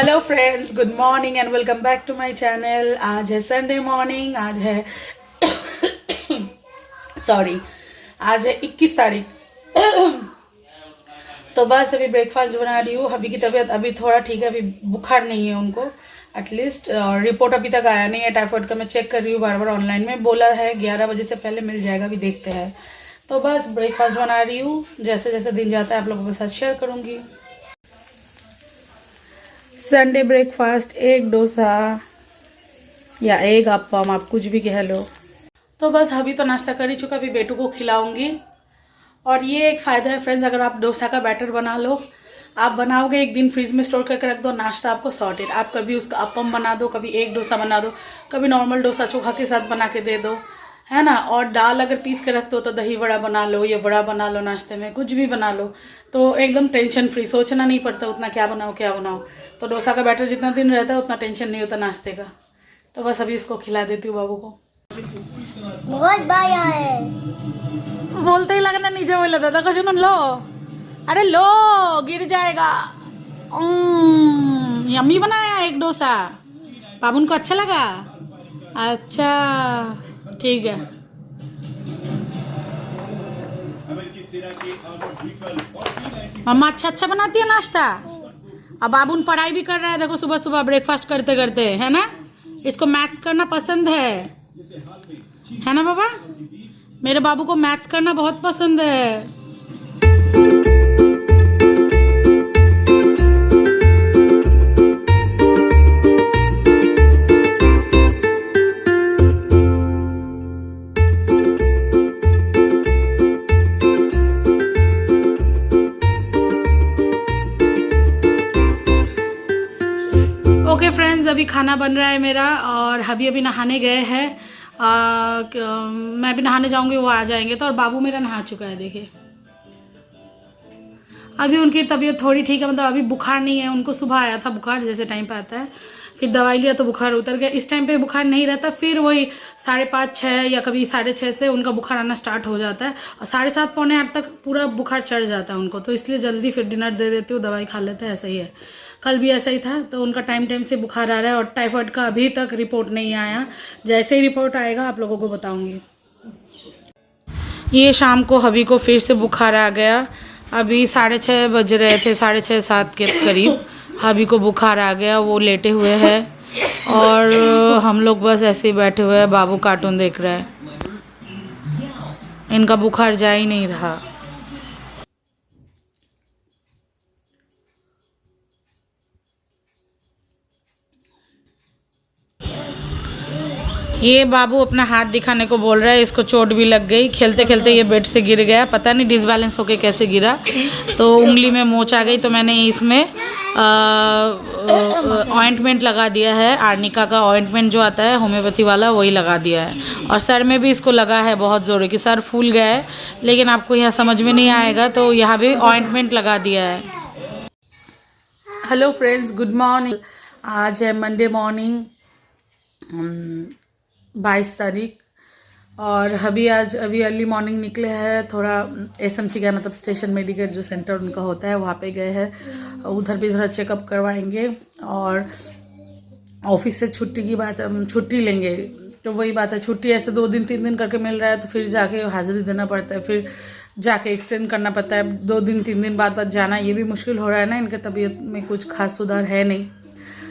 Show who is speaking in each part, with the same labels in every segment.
Speaker 1: Hello friends, good morning and welcome back to my channel. आज है Sunday morning. आज है आज है 21 तारीख। तो बस अभी ब्रेकफास्ट बना रही हूँ। अभी की तबीयत अभी थोड़ा ठीक है, अभी बुखार नहीं है उनको एटलीस्ट। और रिपोर्ट अभी तक आया नहीं है टाइफाइड का। मैं चेक कर रही हूँ बार बार ऑनलाइन में, बोला है 11 बजे से पहले मिल जाएगा, अभी देखते हैं। तो बस ब्रेकफास्ट बना रही हूँ, जैसे जैसे दिन जाता है आप लोगों के साथ शेयर करूँगी। संडे ब्रेकफास्ट, एक डोसा या एक अप्पम, आप कुछ भी कह लो। तो बस अभी तो नाश्ता कर ही चुका, अभी बेटू को खिलाऊंगी। और ये एक फ़ायदा है फ्रेंड्स, अगर आप डोसा का बैटर बना लो, आप बनाओगे एक दिन फ्रिज में स्टोर करके रख दो, नाश्ता आपको सॉर्टेड। आप कभी उसका अप्पम बना दो, कभी एक डोसा बना दो, कभी नॉर्मल डोसा चोखा के साथ बना के दे दो, है ना। और दाल अगर पीस के रख दो तो दही वड़ा बना लो या वड़ा बना लो, नाश्ते में कुछ भी बना लो, तो एकदम टेंशन फ्री, सोचना नहीं पड़ता उतना क्या बनाओ। तो डोसा का बैटर जितना दिन रहता है उतना टेंशन नहीं होता नाश्ते का। तो बस अभी इसको खिला देती हूँ बाबू को।
Speaker 2: बहुत बाया है,
Speaker 1: बोलते ही लगना नीचे बोला दादा का सुनो, लो अरे लो गिर जाएगा। यम्मी बनाया एक डोसा, बाबू को अच्छा लगा। अच्छा ठीक है। मम्मा अच्छा बनाती है नाश्ता। अब बाबून पढ़ाई भी कर रहा है, देखो सुबह सुबह ब्रेकफास्ट करते करते, है ना। इसको मैथ्स करना पसंद है ना बाबा। मेरे बाबू को मैथ्स करना बहुत पसंद है। ओके फ्रेंड्स, अभी खाना बन रहा है मेरा और अभी नहाने गए हैं। मैं भी नहाने जाऊंगी, वो आ जाएंगे तो। और बाबू मेरा नहा चुका है, देखिए। अभी उनकी तबीयत थोड़ी ठीक है, मतलब अभी बुखार नहीं है उनको। सुबह आया था बुखार, जैसे टाइम पे आता है, फिर दवाई लिया तो बुखार उतर गया। इस टाइम पे बुखार नहीं रहता, फिर वही 5:30 6 या कभी 6:30 से उनका बुखार आना स्टार्ट हो जाता है। और 7:30 पौने 8 तक पूरा बुखार चढ़ जाता है उनको। तो इसलिए जल्दी फिर डिनर दे देती हूँ, दवाई खा लेते हैं। ऐसा ही है, कल भी ऐसा ही था। तो उनका टाइम से बुखार आ रहा है और टाइफाइड का अभी तक रिपोर्ट नहीं आया। जैसे ही रिपोर्ट आएगा आप लोगों को बताऊंगी। ये शाम को हबी को फिर से बुखार आ गया। अभी 6:30 बज रहे थे, 6:30 7 के करीब हबी को बुखार आ गया। वो लेटे हुए हैं और हम लोग बस ऐसे ही बैठे हुए हैं। बाबू कार्टून देख रहा है, इनका बुखार जा ही नहीं रहा। ये बाबू अपना हाथ दिखाने को बोल रहा है, इसको चोट भी लग गई। खेलते खेलते ये बेड से गिर गया, पता नहीं डिसबैलेंस होके कैसे गिरा, तो उंगली में मोच आ गई। तो मैंने इसमें ऑइंटमेंट लगा दिया है, आर्निका का ऑइंटमेंट जो आता है होम्योपैथी वाला, वही लगा दिया है। और सर में भी इसको लगा है बहुत ज़ोर की, सर फूल गया है, लेकिन आपको यहाँ समझ में नहीं आएगा, तो यहाँ भी ऑइंटमेंट लगा दिया है। Hello friends, good morning. आज है मंडे मॉर्निंग, 22 तारीख। और अभी अर्ली मॉर्निंग निकले हैं। थोड़ा एसएमसी का मतलब स्टेशन मेडिकेट जो सेंटर उनका होता है वहाँ पे गए हैं। उधर भी थोड़ा चेकअप करवाएंगे। और ऑफिस से छुट्टी की बात, छुट्टी लेंगे तो वही बात है, छुट्टी ऐसे 2 दिन 3 दिन करके मिल रहा है, तो फिर जाके हाजिरी देना पड़ता है, फिर जाके एक्सटेंड करना पड़ता है। 2 दिन 3 दिन बाद जाना, ये भी मुश्किल हो रहा है ना। इनके तबीयत में कुछ खास सुधार है नहीं।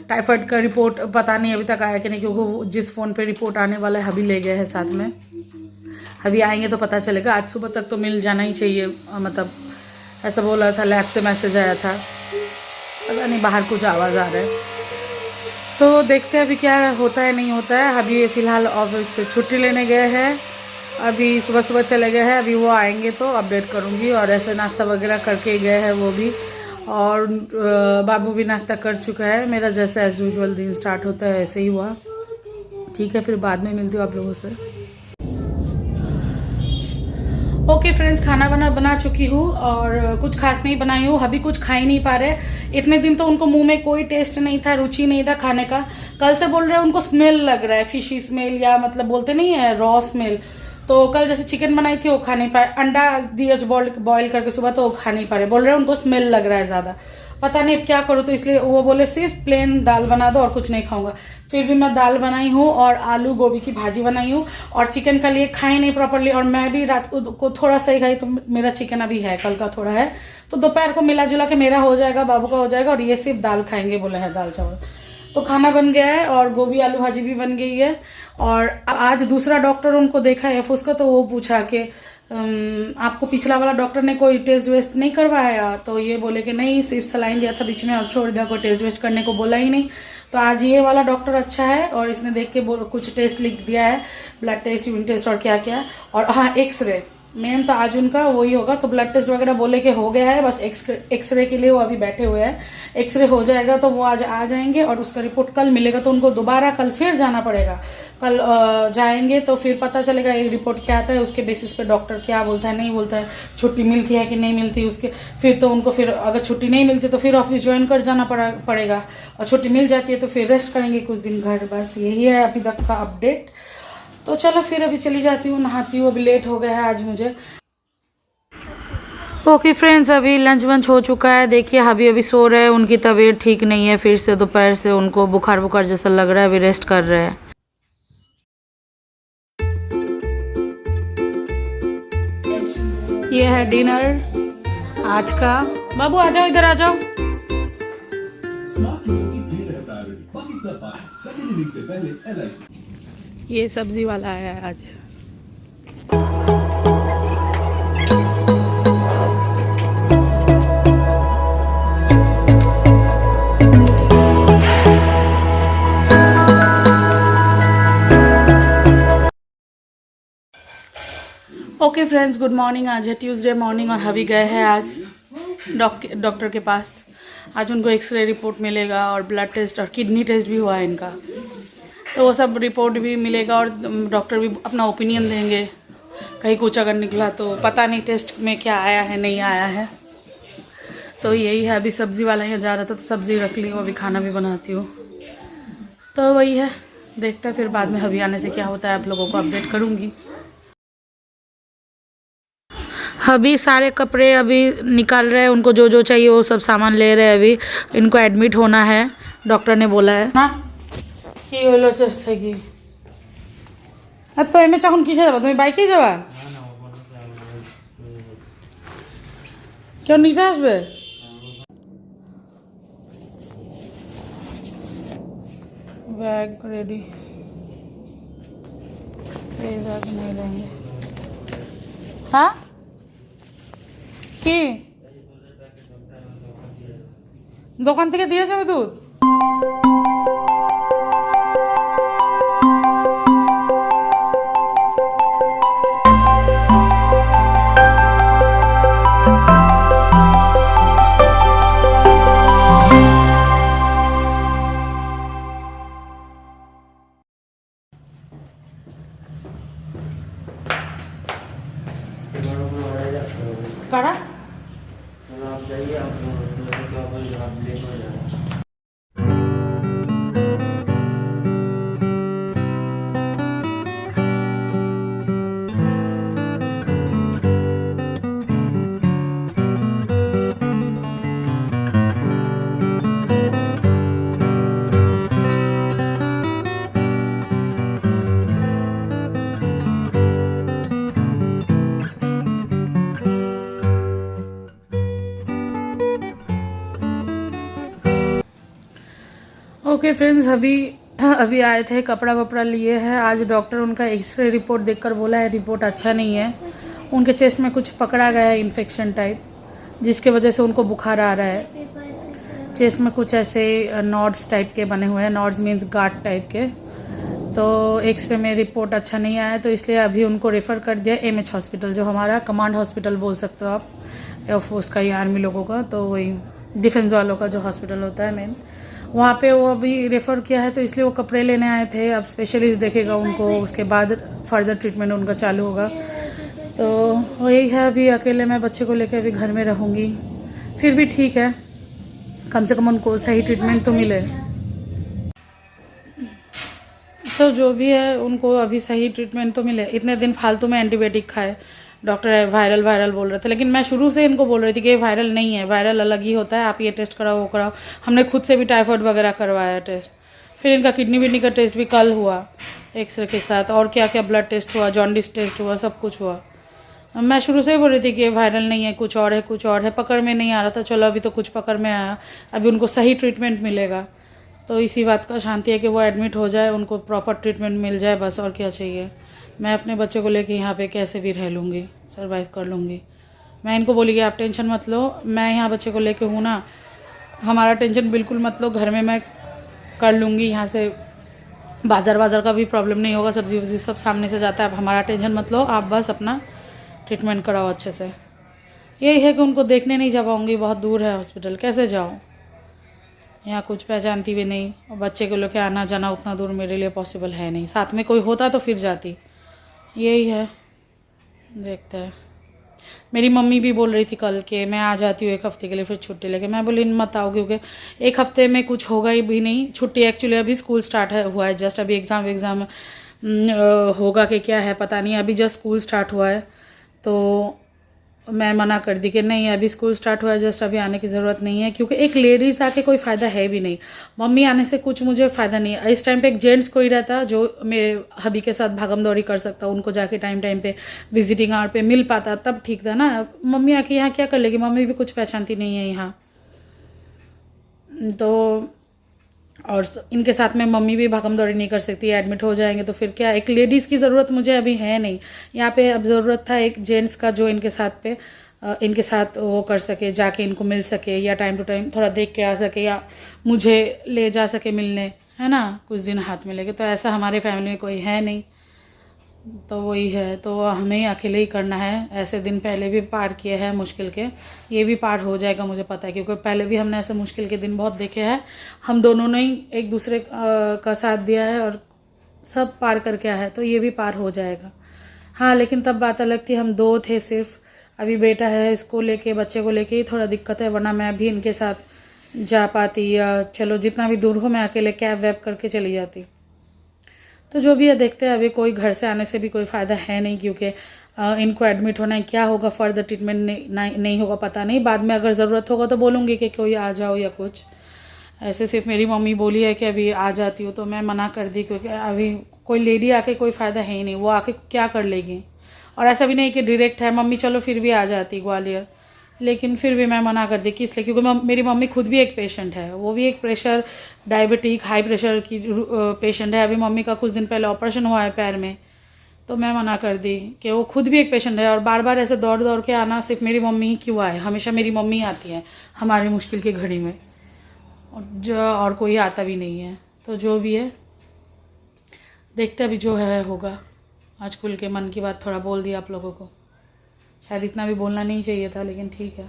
Speaker 1: टाइफाइड का रिपोर्ट पता नहीं अभी तक आया कि नहीं, क्योंकि जिस फ़ोन पे रिपोर्ट आने वाला है अभी ले गए हैं साथ में। अभी आएंगे तो पता चलेगा। आज सुबह तक तो मिल जाना ही चाहिए, मतलब ऐसा बोला था, लैब से मैसेज आया था। पता नहीं बाहर कुछ आवाज़ आ रहा है, तो देखते हैं अभी क्या होता है नहीं होता है। अभी फ़िलहाल ऑफिस से छुट्टी लेने गए हैं, अभी सुबह चले गए हैं। अभी वो आएंगे तो अपडेट करूँगी। और ऐसे नाश्ता वगैरह करके गए हैं वो भी। और बाबू भी नाश्ता कर चुका है। मेरा जैसे एज यूजुअल दिन स्टार्ट होता है ऐसे ही हुआ। ठीक है, फिर बाद में मिलती हूँ आप लोगों से। ओके फ्रेंड्स, खाना बना चुकी हूँ और कुछ खास नहीं बनाई हूँ। अभी कुछ खा ही नहीं पा रहे। इतने दिन तो उनको मुंह में कोई टेस्ट नहीं था, रुचि नहीं था खाने का। कल से बोल रहे हैं उनको स्मेल लग रहा है, फिशी स्मेल, या मतलब बोलते नहीं है रॉ स्मेल। तो कल जैसे चिकन बनाई थी वो खा नहीं पाए, अंडा दिया बॉईल करके सुबह, तो वो खा नहीं पा रहे, बोल रहे हैं उनको स्मेल लग रहा है ज़्यादा। पता नहीं अब क्या करूँ, तो इसलिए वो बोले सिर्फ प्लेन दाल बना दो और कुछ नहीं खाऊंगा। फिर भी मैं दाल बनाई हूँ और आलू गोभी की भाजी बनाई हूँ, और चिकन का लिए खाए नहीं प्रॉपरली, और मैं भी रात को थोड़ा सही खाई, तो मेरा चिकन अभी है, कल का थोड़ा है, तो दोपहर को मिला जुला के मेरा हो जाएगा, बाबू का हो जाएगा, और ये सिर्फ दाल खाएंगे बोले हैं, दाल चावल। तो खाना बन गया है और गोभी आलू भाजी भी बन गई है। और आज दूसरा डॉक्टर उनको देखा है उसका, तो वो पूछा कि आपको पिछला वाला डॉक्टर ने कोई टेस्ट वेस्ट नहीं करवाया? तो ये बोले कि नहीं, सिर्फ सलाइन दिया था बीच में और छोड़ दिया, कोई टेस्ट वेस्ट करने को बोला ही नहीं। तो आज ये वाला डॉक्टर अच्छा है और इसने देख के कुछ टेस्ट लिख दिया है, ब्लड टेस्ट, यूरिन टेस्ट और क्या क्या, और हाँ एक्सरे मेन तो आज उनका वही होगा। तो ब्लड टेस्ट वगैरह बोले कि हो गया है, बस एक्सरे के लिए वो अभी बैठे हुए हैं। एक्सरे हो जाएगा तो वो आज आ जाएंगे और उसका रिपोर्ट कल मिलेगा, तो उनको दोबारा कल फिर जाना पड़ेगा। कल जाएंगे तो फिर पता चलेगा ये रिपोर्ट क्या आता है, उसके बेसिस पे डॉक्टर क्या बोलता है नहीं बोलता है, छुट्टी मिलती है कि नहीं मिलती उसके। फिर तो उनको फिर अगर छुट्टी नहीं मिलती तो फिर ऑफिस ज्वाइन कर जाना पड़ेगा, और छुट्टी मिल जाती है तो फिर रेस्ट करेंगे कुछ दिन घर। बस यही है अभी तक का अपडेट। तो चलो फिर अभी चली जाती हूँ, नहाती हूँ, अभी लेट हो गया है आज मुझे। ओके फ्रेंड्स, अभी लंच वंच हो चुका है। देखिए अभी सो रहे हैं, उनकी तबीयत ठीक नहीं है, फिर से दोपहर से उनको बुखार जैसा लग रहा है, अभी रेस्ट कर रहे हैं। ये है डिनर आज का। बाबू आ जाओ, इधर आ जाओ। ये सब्जी वाला आया है आज। Okay friends, good morning. आज है ट्यूसडे मॉर्निंग और हवी गए हैं आज डॉक्टर के पास। आज उनको एक्सरे रिपोर्ट मिलेगा और ब्लड टेस्ट और किडनी टेस्ट भी हुआ है इनका, तो वो सब रिपोर्ट भी मिलेगा और डॉक्टर भी अपना ओपिनियन देंगे। कहीं कुछ अगर निकला तो पता नहीं टेस्ट में क्या आया है नहीं आया है। तो यही है, अभी सब्ज़ी वाला यहाँ जा रहा था तो सब्ज़ी रख ली हूँ, अभी खाना भी बनाती हूँ। तो वही है, देखते हैं फिर बाद में हवी आने से क्या होता है, आप लोगों को अपडेट करूँगी। अभी सारे कपड़े अभी निकाल रहे हैं, उनको जो जो चाहिए वो सब सामान ले रहे हैं। अभी इनको एडमिट होना है, डॉक्टर ने बोला है ना कि হলো চেষ্ট থাকি। তো এমে যখন কিসে যাবা, তুমি বাইকে যাবা? কেউ নিতে আসবে? बैग रेडी, ये बैग नहीं लेंगे। हाँ কি দোকান থেকে দিয়ে যাবে দুধ? কারা ओके फ्रेंड्स, अभी आए थे, कपड़ा वपड़ा लिए हैं। आज डॉक्टर उनका एक्सरे रिपोर्ट देखकर बोला है रिपोर्ट अच्छा नहीं है, उनके चेस्ट में कुछ पकड़ा गया है इन्फेक्शन टाइप, जिसके वजह से उनको बुखार आ रहा है। चेस्ट में कुछ ऐसे नॉड्स टाइप के बने हुए हैं, नॉड्स मीन्स गांठ टाइप के। तो एक्सरे में रिपोर्ट अच्छा नहीं आया, तो इसलिए अभी उनको रेफ़र कर दिया MH हॉस्पिटल, जो हमारा कमांड हॉस्पिटल बोल सकते हो आप, एयरफोर्स का या आर्मी लोगों का, तो वही डिफेंस वालों का जो हॉस्पिटल होता है मेन, वहाँ पे वो अभी रेफ़र किया है। तो इसलिए वो कपड़े लेने आए थे, अब स्पेशलिस्ट देखेगा उनको, उसके बाद फर्दर ट्रीटमेंट उनका चालू होगा। तो वही है, अभी अकेले मैं बच्चे को लेकर अभी घर में रहूँगी। फिर भी ठीक है, कम से कम उनको सही ट्रीटमेंट तो मिले। तो जो भी है उनको अभी सही ट्रीटमेंट तो मिले। इतने दिन फालतू में एंटीबायोटिक खाए, डॉक्टर वायरल वायरल बोल रहे थे, लेकिन मैं शुरू से इनको बोल रही थी कि ये वायरल नहीं है, वायरल अलग ही होता है, आप ये टेस्ट कराओ वो कराओ। हमने खुद से भी टाइफाइड वगैरह करवाया टेस्ट, फिर इनका किडनी विडनी का टेस्ट भी कल हुआ एक्सरे के साथ, और क्या क्या ब्लड टेस्ट हुआ, जॉन्डिस टेस्ट हुआ, सब कुछ हुआ। मैं शुरू से ही बोल रही थी कि ये वायरल नहीं है, कुछ और है, कुछ और है, पकड़ में नहीं आ रहा था। चलो अभी तो कुछ पकड़ में आया, अभी उनको सही ट्रीटमेंट मिलेगा, तो इसी बात का शांति है कि वो एडमिट हो जाए, उनको प्रॉपर ट्रीटमेंट मिल जाए, बस और क्या चाहिए। मैं अपने बच्चे को लेके यहाँ पे कैसे भी रह लूँगी, सर्वाइव कर लूँगी। मैं इनको बोली कि आप टेंशन मत लो, मैं यहाँ बच्चे को लेके हूँ ना, हमारा टेंशन बिल्कुल मत लो, घर में मैं कर लूँगी, यहाँ से बाज़ार का भी प्रॉब्लम नहीं होगा, सब्जी वब्जी सब सामने से जाता है, आप हमारा टेंशन मत लो, आप बस अपना ट्रीटमेंट कराओ अच्छे से। यही है कि उनको देखने नहीं जा पाऊँगी, बहुत दूर है हॉस्पिटल, कैसे जाऊँ, यहाँ कुछ पहचानती भी नहीं, और बच्चे को लेकर आना जाना उतना दूर मेरे लिए पॉसिबल है नहीं। साथ में कोई होता तो फिर जाती, यही है, देखते हैं। मेरी मम्मी भी बोल रही थी कल के मैं आ जाती हूँ 1 हफ्ते के लिए, फिर छुट्टी लेके। मैं बोली मत आओ, क्योंकि 1 हफ्ते में कुछ होगा ही भी नहीं। छुट्टी एक्चुअली अभी स्कूल स्टार्ट हुआ है, जस्ट अभी एग्ज़ाम होगा कि क्या है पता नहीं, अभी जस्ट स्कूल स्टार्ट हुआ है, तो मैं मना कर दी कि नहीं अभी स्कूल स्टार्ट हुआ है, जस्ट अभी आने की ज़रूरत नहीं है, क्योंकि एक लेडीज़ आके कोई फ़ायदा है भी नहीं, मम्मी आने से कुछ मुझे फ़ायदा नहीं है। इस टाइम पे एक जेंट्स कोई रहता जो मेरे हबी के साथ भागम दौड़ी कर सकता, उनको जाके टाइम टाइम पे विजिटिंग आवर पे मिल पाता, तब ठीक था ना। मम्मी आके यहाँ क्या कर लेगी, मम्मी भी कुछ पहचानती नहीं है यहाँ, तो और इनके साथ में मम्मी भी भागम दौड़ी नहीं कर सकती, एडमिट हो जाएंगे तो फिर क्या। एक लेडीज़ की ज़रूरत मुझे अभी है नहीं यहाँ पे, अब ज़रूरत था एक जेंट्स का जो इनके साथ वो कर सके, जाके इनको मिल सके, या टाइम टू टाइम थोड़ा देख के आ सके, या मुझे ले जा सके मिलने, है ना, कुछ दिन हाथ में लेके। तो ऐसा हमारे फैमिली में कोई है नहीं, तो वही है, तो हमें अकेले ही करना है। ऐसे दिन पहले भी पार किए हैं मुश्किल के, ये भी पार हो जाएगा मुझे पता है, क्योंकि पहले भी हमने ऐसे मुश्किल के दिन बहुत देखे हैं। हम दोनों ने ही एक दूसरे का साथ दिया है और सब पार करके आया है, तो ये भी पार हो जाएगा। हाँ, लेकिन तब बात अलग थी, हम 2 थे सिर्फ, अभी बेटा है, इसको लेके बच्चे को लेके ही थोड़ा दिक्कत है, वरना मैं भी इनके साथ जा पाती, या चलो जितना भी दूर हो मैं अकेले कैब वैब करके चली जाती। तो जो भी है देखते हैं, अभी कोई घर से आने से भी कोई फ़ायदा है नहीं, क्योंकि इनको एडमिट होना है, क्या होगा फर्दर ट्रीटमेंट नहीं होगा पता नहीं, बाद में अगर ज़रूरत होगा तो बोलूँगी कि कोई आ जाओ या कुछ। ऐसे सिर्फ मेरी मम्मी बोली है कि अभी आ जाती हो, तो मैं मना कर दी, क्योंकि अभी कोई लेडी आके कोई फ़ायदा है ही नहीं, वो आके क्या कर लेगी। और ऐसा भी नहीं कि डायरेक्ट है, मम्मी चलो फिर भी आ जाती ग्वालियर, लेकिन फिर भी मैं मना कर दी कि इसलिए क्योंकि मेरी मम्मी खुद भी एक पेशेंट है, वो भी एक प्रेशर डायबिटिक हाई प्रेशर की पेशेंट है। अभी मम्मी का कुछ दिन पहले ऑपरेशन हुआ है पैर में, तो मैं मना कर दी कि वो खुद भी एक पेशेंट है, और बार बार ऐसे दौड़ दौड़ के आना सिर्फ मेरी मम्मी ही क्यों आए, हमेशा मेरी मम्मी आती है हमारी मुश्किल की घड़ी में, और कोई आता भी नहीं है। तो जो भी है देखते अभी जो है होगा। आज खुल के मन की बात थोड़ा बोल दिया आप लोगों को, शायद इतना भी बोलना नहीं चाहिए था, लेकिन ठीक है।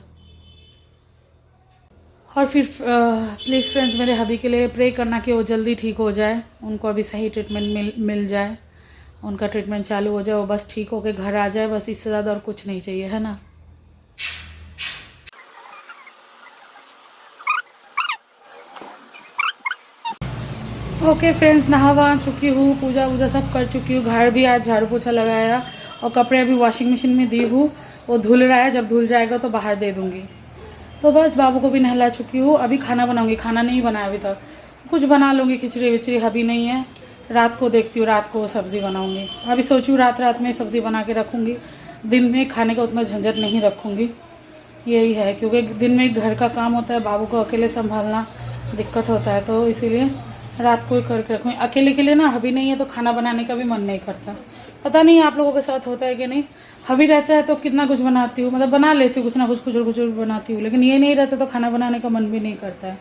Speaker 1: और फिर प्लीज़ फ्रेंड्स मेरे हबी के लिए प्रे करना कि वो जल्दी ठीक हो जाए, उनको अभी सही ट्रीटमेंट मिल जाए, उनका ट्रीटमेंट चालू हो जाए, वो बस ठीक होके घर आ जाए, बस इससे ज़्यादा और कुछ नहीं चाहिए, है ना। ओके फ्रेंड्स, नहा वहा चुकी हूँ, पूजा वूजा सब कर चुकी हूँ, घर भी आज झाड़ू पोछा लगाया, और कपड़े अभी वॉशिंग मशीन में दी हूँ, वो धुल रहा है, जब धुल जाएगा तो बाहर दे दूँगी। तो बस बाबू को भी नहला चुकी हूँ, अभी खाना बनाऊँगी, खाना नहीं बनाया अभी तक, कुछ बना लूँगी, खिचड़ी विचड़ी, हबी नहीं है, रात को देखती हूँ, रात को सब्ज़ी बनाऊँगी। अभी सोची हूँ रात में सब्ज़ी बना के रखूँगी, दिन में खाने का उतना झंझट नहीं रखूँगी, यही है, क्योंकि दिन में घर का काम होता है, बाबू को अकेले संभालना दिक्कत होता है, तो इसीलिए रात को ही करके रखूँगी। अकेले के लिए ना हबी नहीं है तो खाना बनाने का भी मन नहीं करता, पता नहीं आप लोगों के साथ होता है कि नहीं। हबी रहता है तो कितना कुछ बनाती हूँ, मतलब बना लेती हूँ कुछ ना कुछ, कुछ बनाती हूँ, लेकिन ये नहीं रहता तो खाना बनाने का मन भी नहीं करता है।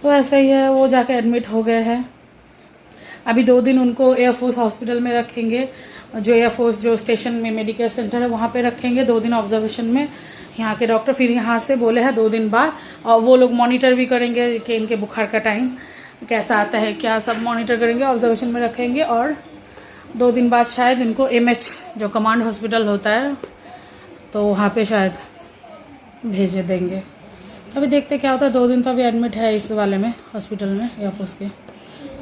Speaker 1: तो ऐसा ही है, वो जाके एडमिट हो गए हैं, अभी 2 दिन उनको एयरफोर्स हॉस्पिटल में रखेंगे, जो एयरफोर्स जो स्टेशन में मेडिकल सेंटर है वहाँ पे रखेंगे, 2 दिन ऑब्जर्वेशन में यहाँ के डॉक्टर, फिर यहाँ से बोले हैं 2 दिन बाद, और वो लोग मॉनिटर भी करेंगे कि इनके बुखार का टाइम कैसा आता है, क्या सब मॉनिटर करेंगे, ऑब्जर्वेशन में रखेंगे, और 2 दिन बाद शायद इनको MH जो कमांड हॉस्पिटल होता है तो वहाँ पे शायद भेजे देंगे। अभी देखते क्या होता है, 2 दिन तो अभी एडमिट है इस वाले में हॉस्पिटल में एयरफोर्स के,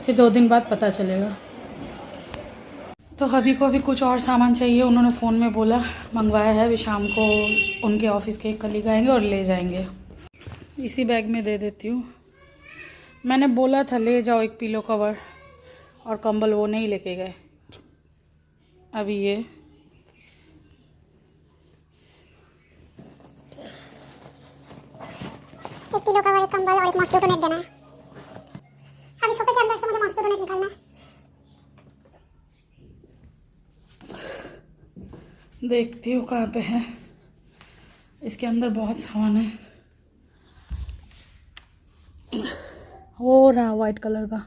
Speaker 1: फिर 2 दिन बाद पता चलेगा। तो अभी को अभी कुछ और सामान चाहिए, उन्होंने फ़ोन में बोला मंगवाया है, अभी शाम को उनके ऑफिस के एक कलीग आएंगे और ले जाएंगे। इसी बैग में दे देती हूँ। मैंने बोला था ले जाओ एक पिलो कवर और कंबल, वो नहीं लेके गए। अभी ये
Speaker 2: एक पिलो कवर, एक कंबल और एक मॉस्किटो नेट देना है। अभी सोफे के अंदर से मुझे मॉस्किटो नेट निकालना है।
Speaker 1: देखती हूँ कहाँ पे है। इसके अंदर बहुत सामान है। हो रहा वाइट कलर का।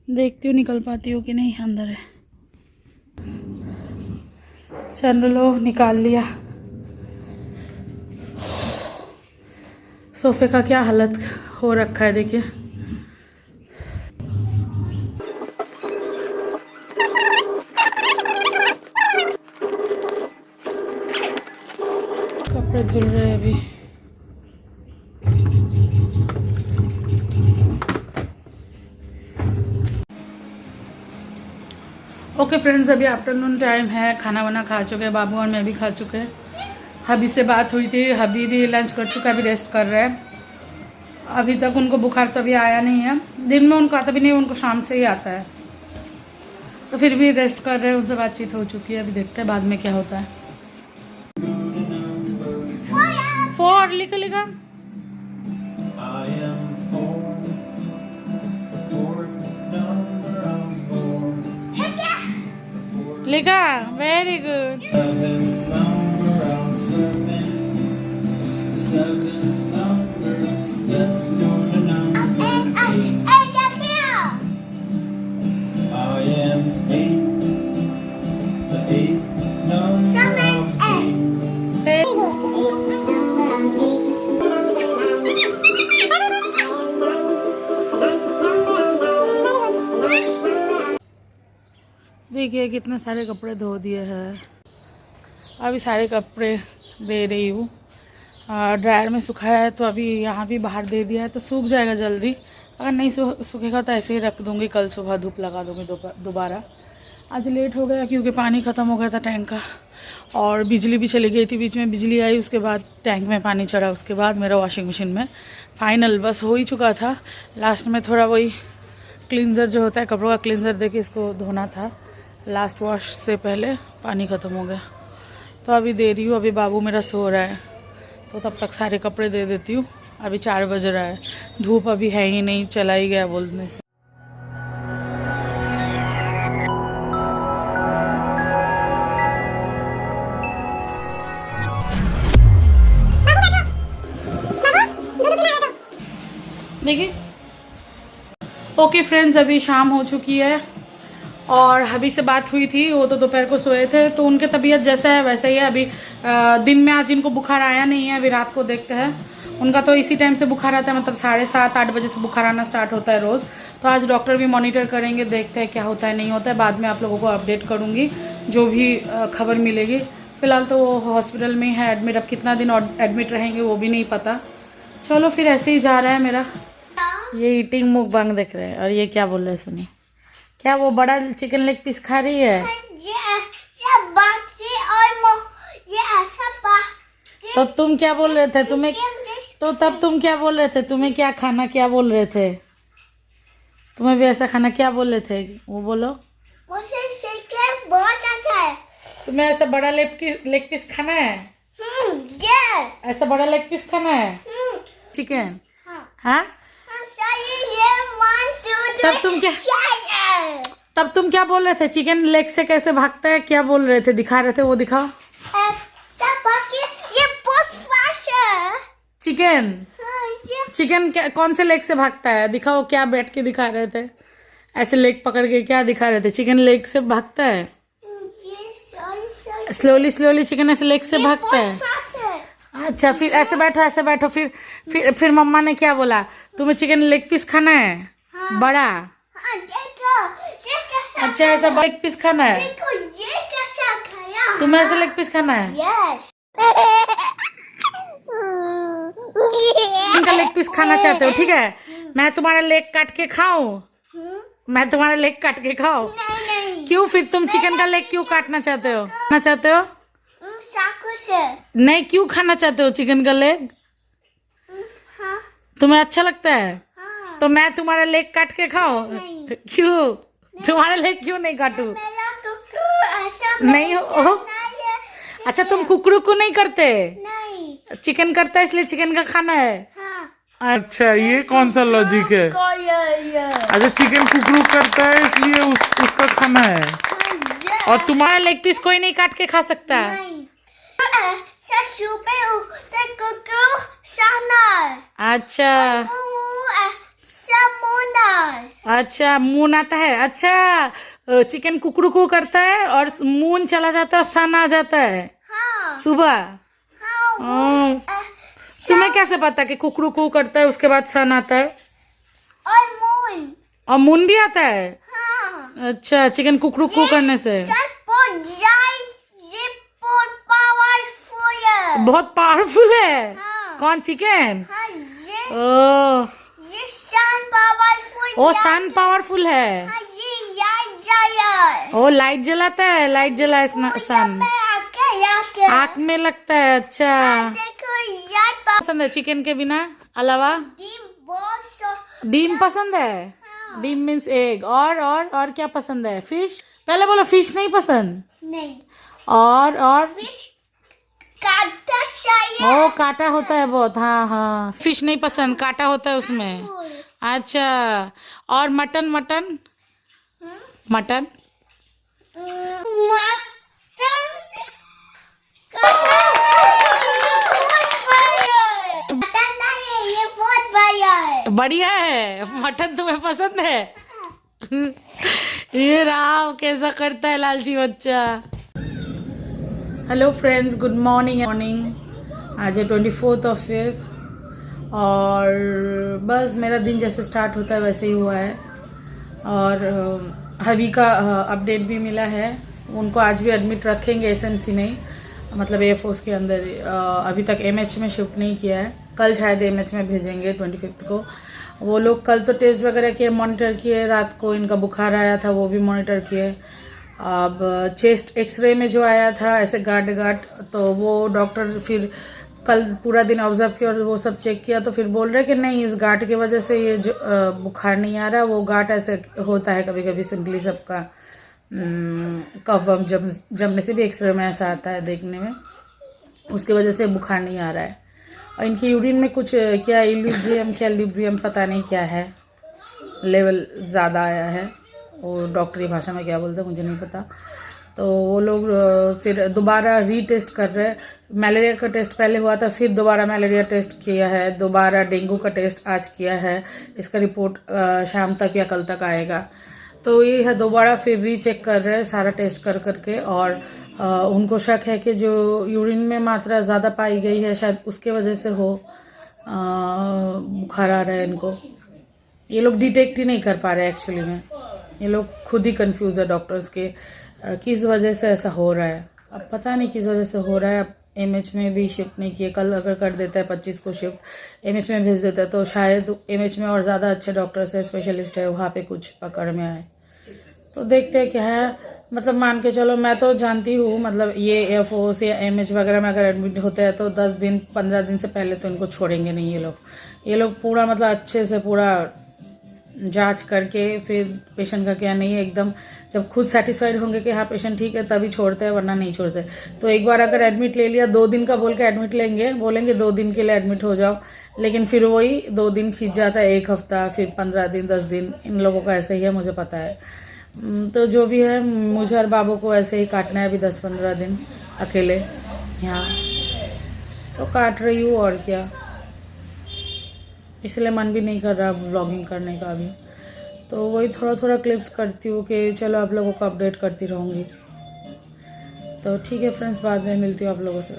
Speaker 1: देखती हूँ निकल पाती हूँ कि नहीं। अंदर है। चलो निकाल लिया। सोफे का क्या हालत हो रखा है देखिए। कपड़े धुल रहे हैं अभी। ओके फ्रेंड्स, अभी आफ्टरनून टाइम है, खाना वाना खा चुके हैं, बाबू और मैं भी खा चुके हैं। हबी से बात हुई थी, हबी भी लंच कर चुका है, अभी रेस्ट कर रहा है। अभी तक उनको बुखार तभी आया नहीं है, दिन में उनको आता भी नहीं, उनको शाम से ही आता है, तो फिर भी रेस्ट कर रहे हैं। उनसे बातचीत हो चुकी है, अभी देखते हैं बाद में क्या होता है। 4 लिखा लिखा, वेरी गुड। देखिए कितने सारे कपड़े धो दिए हैं। अभी सारे कपड़े दे रही हूँ, ड्रायर में सुखाया है, तो अभी यहाँ भी बाहर दे दिया है, तो सूख जाएगा जल्दी। अगर नहीं सूखेगा तो ऐसे ही रख दूँगी, कल सुबह धूप लगा दूँगी दोबारा। आज लेट हो गया क्योंकि पानी ख़त्म हो गया था टैंक का, और बिजली भी चली गई थी। बीच में बिजली आई, उसके बाद टैंक में पानी चढ़ा, उसके बाद मेरा वॉशिंग मशीन में फाइनल बस हो ही चुका था। लास्ट में थोड़ा वही क्लींजर जो होता है, कपड़ों का क्लींजर दे के इसको धोना था। लास्ट वॉश से पहले पानी ख़त्म हो गया, तो अभी दे रही हूँ। अभी बाबू मेरा सो रहा है, तो तब तक सारे कपड़े दे देती हूँ। अभी 4 बज रहा है, धूप अभी है ही नहीं, चला ही गया बोलने से। देखिए ओके फ्रेंड्स, अभी शाम हो चुकी है और हबी से बात हुई थी, वो तो दोपहर को सोए थे, तो उनके तबीयत जैसा है वैसा ही है। अभी दिन में आज इनको बुखार आया नहीं है, अभी रात को देखते हैं। उनका तो इसी टाइम से बुखार आता है, मतलब 7:30-8 बजे से बुखार आना स्टार्ट होता है रोज़। तो आज डॉक्टर भी मॉनिटर करेंगे, देखते हैं क्या होता है नहीं होता है। बाद में आप लोगों को अपडेट करूँगी जो भी खबर मिलेगी। फ़िलहाल तो वो हॉस्पिटल में है एडमिट, अब कितना दिन और एडमिट रहेंगे वो भी नहीं पता। चलो फिर ऐसे ही जा रहा है मेरा। ये ईटिंग मुकबांग देख रहे हैं, और ये क्या बोल रहे हैं सुनिए। क्या वो बड़ा चिकन लेग पीस खा रही है? तो तुम क्या बोल रहे थे? तुम्हें तो तब तुम क्या बोल रहे थे? तुम्हें क्या खाना, क्या बोल रहे थे? तुम्हें भी ऐसा खाना क्या बोल रहे थे? वो बोलो।
Speaker 2: मुझे चिकन बहुत अच्छा है।
Speaker 1: तुम्हें ऐसा बड़ा लेग पीस खाना है? ऐसा बड़ा लेग पीस खाना है चिकन? हाँ। तब तुम क्या बोल रहे थे? चिकन लेग से कैसे भागता है क्या बोल रहे थे? दिखा रहे थे, वो दिखाओ।
Speaker 2: ये बहुत फास्ट है।
Speaker 1: चिकन कौन से लेग से भागता है? दिखाओ, क्या बैठ के दिखा रहे थे? ऐसे लेग पकड़ के क्या दिखा रहे थे? चिकन लेग से भागता है, स्लोली चिकन ऐसे लेग से भागता है। अच्छा, फिर ऐसे बैठो। फिर मम्मा ने क्या बोला? तुम्हें चिकन लेग पीस खाना है?
Speaker 2: हाँ।
Speaker 1: बड़ा?
Speaker 2: हाँ, देखो, ये कैसा
Speaker 1: अच्छा, ऐसा लेग पीस खाना है?
Speaker 2: देखो, ये कैसा खाया?
Speaker 1: तुम्हें ऐसा लेग पीस खाना है?
Speaker 2: यस।
Speaker 1: चिकन का लेग पीस खाना चाहते हो? ठीक है, मैं तुम्हारा लेग काट के खाऊं? मैं तुम्हारा लेग काट के खाऊं?
Speaker 2: नहीं
Speaker 1: क्यों? फिर तुम चिकन का लेग क्यों काटना चाहते हो? खाना चाहते हो?
Speaker 2: चाकू से।
Speaker 1: नहीं, क्यों खाना चाहते हो चिकन का लेग?
Speaker 2: हाँ
Speaker 1: तुम्हें अच्छा लगता है?
Speaker 2: हाँ।
Speaker 1: तो मैं तुम्हारा लेग काट के खाऊं?
Speaker 2: नहीं।
Speaker 1: क्यों? तुम्हारा लेग क्यों नहीं काटूं?
Speaker 2: मेरा कुकू ऐसा
Speaker 1: नहीं हो। अच्छा, तुम कुकरू को नहीं करते?
Speaker 2: नहीं।
Speaker 1: चिकन करता है इसलिए चिकन का खाना है।
Speaker 2: हाँ।
Speaker 3: अच्छा, ये कौन सा लॉजिक है? अच्छा, चिकन कुकरू करता है इसलिए उसका खाना है,
Speaker 1: और तुम्हारा लेग पीस कोई नहीं काट के खा सकता?
Speaker 2: नहीं। कुकू सानर।
Speaker 1: अच्छा अच्छा, मून आता है। अच्छा, चिकन कुकरू को करता है और मून चला जाता है और सन आ जाता है
Speaker 2: हाँ
Speaker 1: सुबह।
Speaker 2: हाँ।
Speaker 1: तुम्हें कैसे पता कि कुकरू को करता है उसके बाद सन आता है?
Speaker 2: और मून।
Speaker 1: और मून भी आता है?
Speaker 2: हाँ।
Speaker 1: अच्छा, चिकन कुकरू को करने से बहुत पावरफुल है।
Speaker 2: हाँ।
Speaker 1: कौन? चिकन?
Speaker 2: हाँ,
Speaker 1: ओह,
Speaker 2: ये सन पावरफुल।
Speaker 1: ओ सन पावरफुल है।
Speaker 2: हाँ, ये लाइट जलाए।
Speaker 1: ओ लाइट जलाता है, लाइट जलाए सन आँख में लगता है। अच्छा,
Speaker 2: देखो लाइट
Speaker 1: पसंद है चिकन के बिना अलावा? डीम पसंद है? डीम मीन्स एग। और क्या पसंद है? फिश? पहले बोलो, फिश नहीं पसंद?
Speaker 2: नहीं।
Speaker 1: और
Speaker 2: फिश काटा चाहिए।
Speaker 1: ओ काटा होता है बहुत। हाँ हाँ, फिश नहीं पसंद, काटा होता है उसमें। अच्छा, और मटन? मटन मटन
Speaker 2: ये बहुत बढ़िया है।
Speaker 1: बढ़िया है। मटन तुम्हें पसंद है? ये राव कैसा करता है लालची बच्चा। Hello friends, good morning. आज है 24 Feb और बस मेरा दिन जैसे स्टार्ट होता है वैसे ही हुआ है। और हबी का अपडेट भी मिला है। उनको आज भी एडमिट रखेंगे एसएमसी में ही, मतलब एयरफोर्स के अंदर। अभी तक एमएच में शिफ्ट नहीं किया है। कल शायद एमएच में भेजेंगे 25 को। वो लोग कल तो टेस्ट वगैरह किए, मॉनिटर किए। रात को इनका बुखार आया था, वो भी मॉनिटर किए। अब चेस्ट एक्सरे में जो आया था ऐसे गार्ड, तो वो डॉक्टर फिर कल पूरा दिन ऑब्जर्व किया और वो सब चेक किया, तो फिर बोल रहे कि नहीं, इस गांठ की वजह से ये जो बुखार नहीं आ रहा। वो गांठ ऐसे होता है कभी कभी, सिंपली सबका कफ वम जमने से भी एक्सरे में ऐसा आता है देखने में, उसकी वजह से बुखार नहीं आ रहा है। और इनकी यूरिन में कुछ क्या लिब्रियम पता नहीं क्या है, लेवल ज़्यादा आया है। वो डॉक्टरी भाषा में क्या बोलते हैं मुझे नहीं पता। तो वो लोग फिर दोबारा रीटेस्ट कर रहे हैं। मलेरिया का टेस्ट पहले हुआ था, फिर दोबारा मलेरिया टेस्ट किया है, दोबारा डेंगू का टेस्ट आज किया है। इसका रिपोर्ट शाम तक या कल तक आएगा। तो ये है, दोबारा फिर रीचेक कर रहे हैं सारा टेस्ट कर करके। और उनको शक है कि जो यूरिन में मात्रा ज़्यादा पाई गई है शायद उसके वजह से हो बुखार आ रहा है इनको। ये लोग डिटेक्ट ही नहीं कर पा रहे एक्चुअली में। ये लोग खुद ही कंफ्यूज है डॉक्टर्स के किस वजह से ऐसा हो रहा है। अब पता नहीं किस वजह से हो रहा है। अब एमएच में भी शिफ्ट नहीं किए। कल अगर कर देता है 25 को शिफ्ट एमएच में भेज देता है तो शायद एमएच में और ज़्यादा अच्छे डॉक्टर्स है, स्पेशलिस्ट है, वहाँ पे कुछ पकड़ में आए। तो देखते हैं क्या है। मतलब मान के चलो, मैं तो जानती हूँ, मतलब ये एयरफोर्स या एमएच वगैरह में अगर एडमिट होते हैं तो 10 दिन 15 दिन से पहले तो इनको छोड़ेंगे नहीं ये लोग पूरा मतलब अच्छे से पूरा जांच करके फिर पेशेंट का क्या नहीं है एकदम, जब खुद सेटिस्फाइड होंगे कि हाँ पेशेंट ठीक है तभी छोड़ते हैं, वरना नहीं छोड़ते। तो एक बार अगर एडमिट ले लिया, 2 दिन का बोल के एडमिट लेंगे, बोलेंगे 2 दिन के लिए एडमिट हो जाओ, लेकिन फिर वही 2 दिन खींच जाता है, 1 हफ्ता, फिर 15 दिन 10 दिन। इन लोगों का ऐसे ही है, मुझे पता है। तो जो भी है, मुझे और बाबू को ऐसे ही काटना है अभी 10-15 दिन अकेले यहाँ, तो काट रही हूँ और क्या। इसलिए मन भी नहीं कर रहा व्लॉगिंग करने का अभी। तो वही थोड़ा क्लिप्स करती हूँ कि चलो आप लोगों को अपडेट करती रहूँगी। तो ठीक है फ्रेंड्स, बाद में मिलती हूँ आप लोगों से।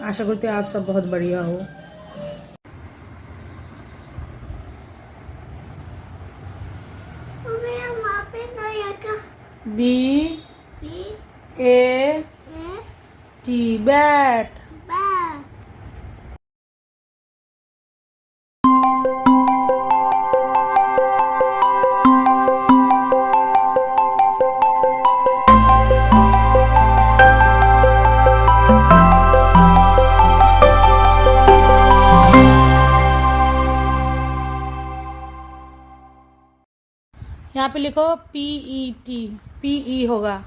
Speaker 1: आशा करती हूँ आप सब बहुत बढ़िया हो। BAT bat. यहाँ पे लिखो PET, PE होगा।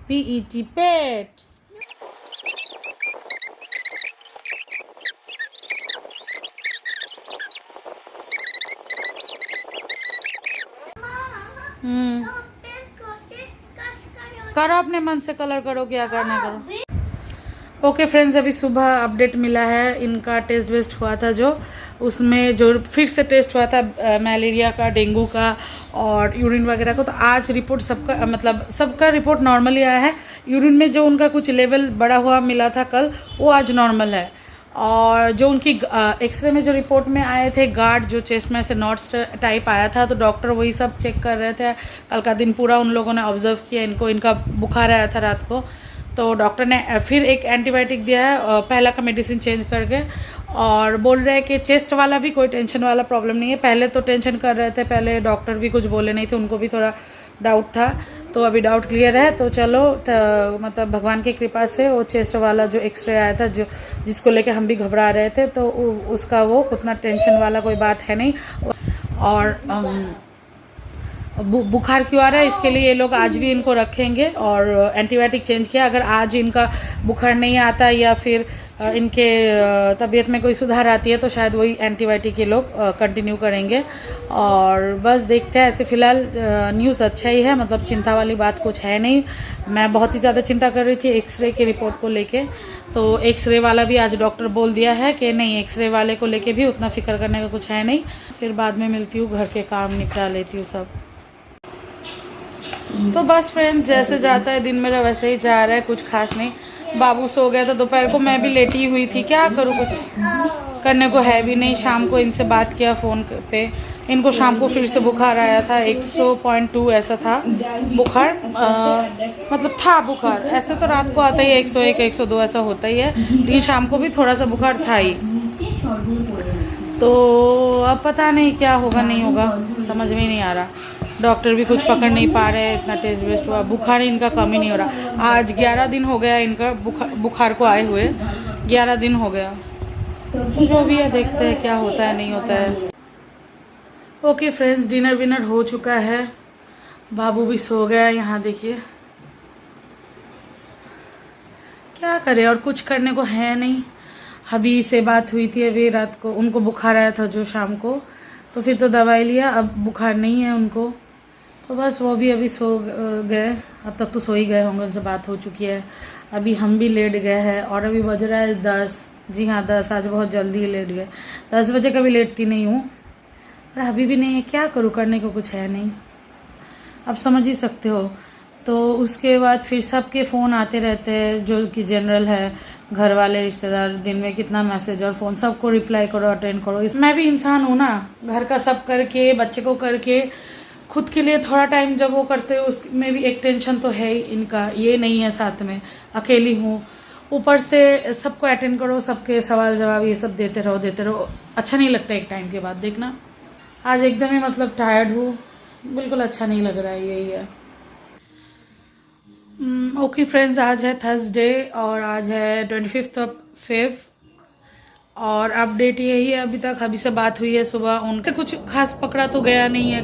Speaker 1: PET, पेट। करो अपने मन से कलर करो, क्या करना करो। ओके फ्रेंड्स, अभी सुबह अपडेट मिला है। इनका टेस्ट वेस्ट हुआ था जो, उसमें जो फिर से टेस्ट हुआ था मलेरिया का, डेंगू का और यूरिन वगैरह को, तो आज रिपोर्ट सबका मतलब सबका रिपोर्ट नॉर्मली आया है। यूरिन में जो उनका कुछ लेवल बढ़ा हुआ मिला था कल, वो आज नॉर्मल है। और जो उनकी एक्सरे में जो रिपोर्ट में आए थे गार्ड, जो चेस्ट में से नॉट्स टाइप आया था, तो डॉक्टर वही सब चेक कर रहे थे। कल का दिन पूरा उन लोगों ने ऑब्जर्व किया इनको। इनका बुखार आया था रात को, तो डॉक्टर ने फिर एक एंटीबायोटिक दिया है पहला का मेडिसिन चेंज करके, और बोल रहे हैं कि चेस्ट वाला भी कोई टेंशन वाला प्रॉब्लम नहीं है। पहले तो टेंशन कर रहे थे, पहले डॉक्टर भी कुछ बोले नहीं थे, उनको भी थोड़ा डाउट था, तो अभी डाउट क्लियर है। तो चलो मतलब भगवान की कृपा से वो चेस्ट वाला जो एक्सरे आया था, जो जिसको लेके हम भी घबरा रहे थे, तो उसका वो उतना टेंशन वाला कोई बात है नहीं। और बुखार क्यों आ रहा है इसके लिए ये लोग आज भी इनको रखेंगे और एंटीबायोटिक चेंज किया। अगर आज इनका बुखार नहीं आता या फिर इनके तबीयत में कोई सुधार आती है, तो शायद वही एंटीबायोटिक ये लोग कंटिन्यू करेंगे। और बस देखते हैं। ऐसे फ़िलहाल न्यूज़ अच्छा ही है, मतलब चिंता वाली बात कुछ है नहीं। मैं बहुत ही ज़्यादा चिंता कर रही थी एक्सरे की रिपोर्ट को लेके, तो एक्सरे वाला भी आज डॉक्टर बोल दिया है कि नहीं, एक्सरे वाले को लेके भी उतना फिक्र करने का कुछ है नहीं। फिर बाद में मिलती हूँ, घर के काम निपटा लेती हूँ सब। तो बस फ्रेंड्स, जैसे जाता है दिन मेरा वैसे ही जा रहा है, कुछ खास नहीं। बाबू सो गया था दोपहर को, मैं भी लेटी हुई थी, क्या करूँ, कुछ करने को है भी नहीं। शाम को इनसे बात किया फ़ोन पे, इनको शाम को फिर से बुखार आया था, 100.2 ऐसा था बुखार, मतलब था बुखार। ऐसे तो रात को आता ही है 101 102 ऐसा होता ही है, लेकिन शाम को भी थोड़ा सा बुखार था ही। तो अब पता नहीं क्या होगा नहीं होगा, समझ में ही नहीं आ रहा। डॉक्टर भी कुछ पकड़ नहीं पा रहे, इतना टेस्ट वेस्ट हुआ, बुखार इनका कम ही नहीं हो रहा। आज 11 दिन हो गया इनका बुखार को आए हुए, 11 दिन हो गया। जो भी है देखते हैं क्या होता है नहीं होता है। ओके फ्रेंड्स, डिनर विनर हो चुका है, बाबू भी सो गया है। यहाँ देखिए क्या करे, और कुछ करने को है नहीं। अभी से बात हुई थी अभी रात को, उनको बुखार आया था जो शाम को, तो फिर तो दवाई लिया, अब बुखार नहीं है उनको, तो बस वो भी अभी सो गए। अब तक तो सो ही गए होंगे, उनसे बात हो चुकी है। अभी हम भी लेट गए हैं और अभी बज रहा है 10। जी हाँ 10, आज बहुत जल्दी ही लेट गए। 10 बजे कभी लेटती नहीं हूँ, पर अभी भी नहीं है, क्या करूँ, करने को कुछ है नहीं, आप समझ ही सकते हो। तो उसके बाद फिर सबके फ़ोन आते रहते हैं, जो कि जनरल है, घर वाले रिश्तेदार, दिन में कितना मैसेज और फ़ोन, सबको रिप्लाई करो, अटेंड करो। मैं भी इंसान हूँ ना, घर का सब करके, बच्चे को करके, खुद के लिए थोड़ा टाइम जब वो करते हैं उसमें भी एक टेंशन तो है ही इनका, ये नहीं है साथ में, अकेली हूँ, ऊपर से सबको अटेंड करो, सबके सवाल जवाब ये सब देते रहो, अच्छा नहीं लगता एक टाइम के बाद। देखना आज एकदम ही मतलब टायर्ड हूँ, बिल्कुल अच्छा नहीं लग रहा है, यही है। ओके फ्रेंड्स, आज है थर्सडे और आज है 25 फेब और अपडेट यही है अभी तक। अभी से बात हुई है सुबह, उनसे कुछ खास पकड़ा तो गया नहीं है,